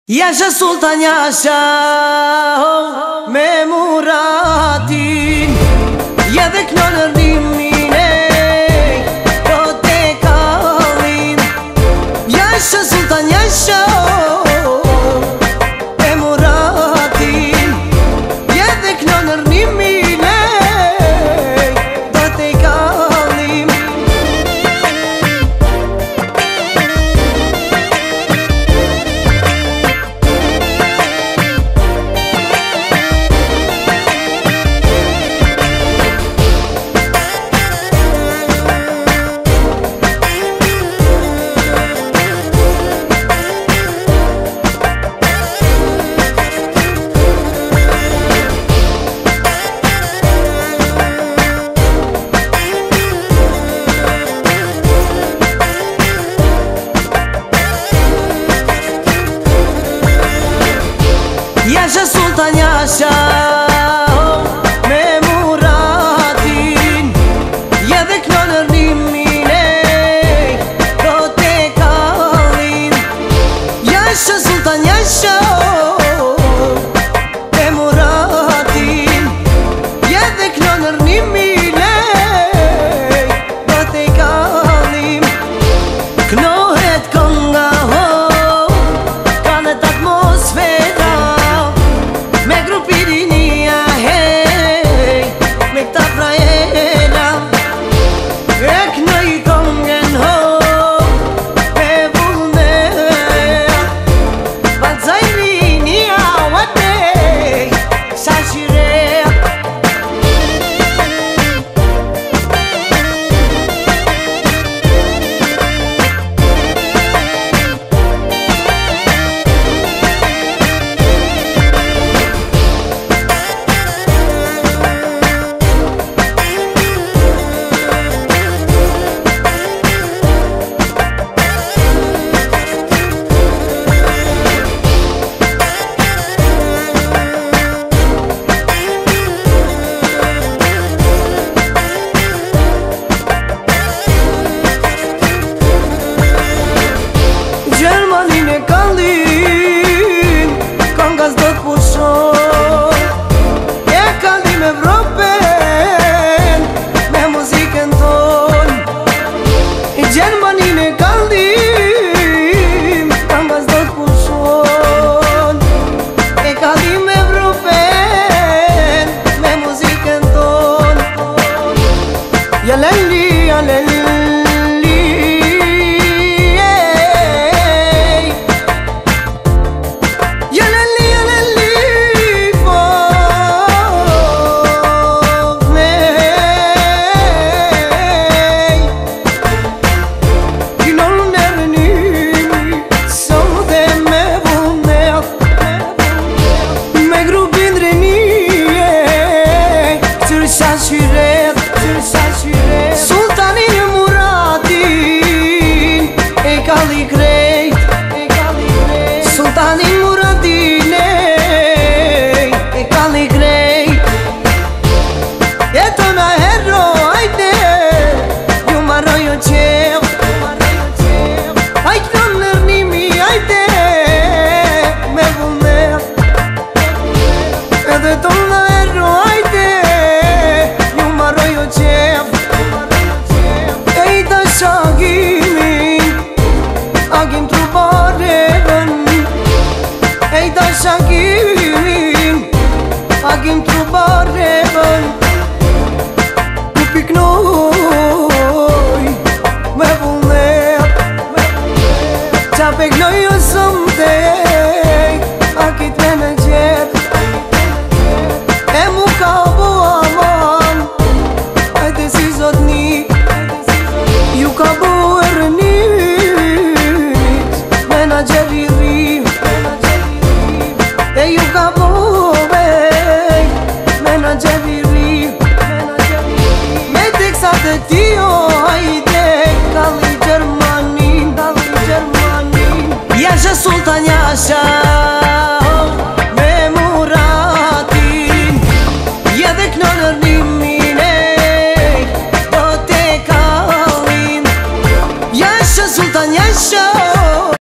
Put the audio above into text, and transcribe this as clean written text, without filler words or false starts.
Jasha Sultan Jasha me muratin ja dhe knonë rrimin e po te kalin. Jasha Sultan Jasha me muratin ja dhe knonë rrimin e po te kalin. Jasha Sultan Jasha me muratin ja dhe knonë rrimin e po te kalin. Jasha Sultan Jasha me muratin ja dhe knonë rrimin e po te kalin. Knohet konga kanet atmosfera Ya lalli, ya lalli, ya lalli, ya lalli, for me. You know never knew so de me vuner me grupin dreni tur shashire. Sultanin Muratin e kalli krejt, Sultanin Muratin e kalli krejt. Jetona herro ajde ju marroj o qev, ajt në nërnimi ajde me vullner. Edhe tona herro ajde ju marroj o qev. Agim trubarevën, ej da shakimin, agim trubarevën. U piknoj me vullnet, qa pekloj o sëmtej, akit me në qep. E mu ka bo aman, ajte si zotni, ju ka bo e rëni. E ju ka bovej menageri me teksat e tio hajde kalli Gjermanin. Jasha Sultan Jasha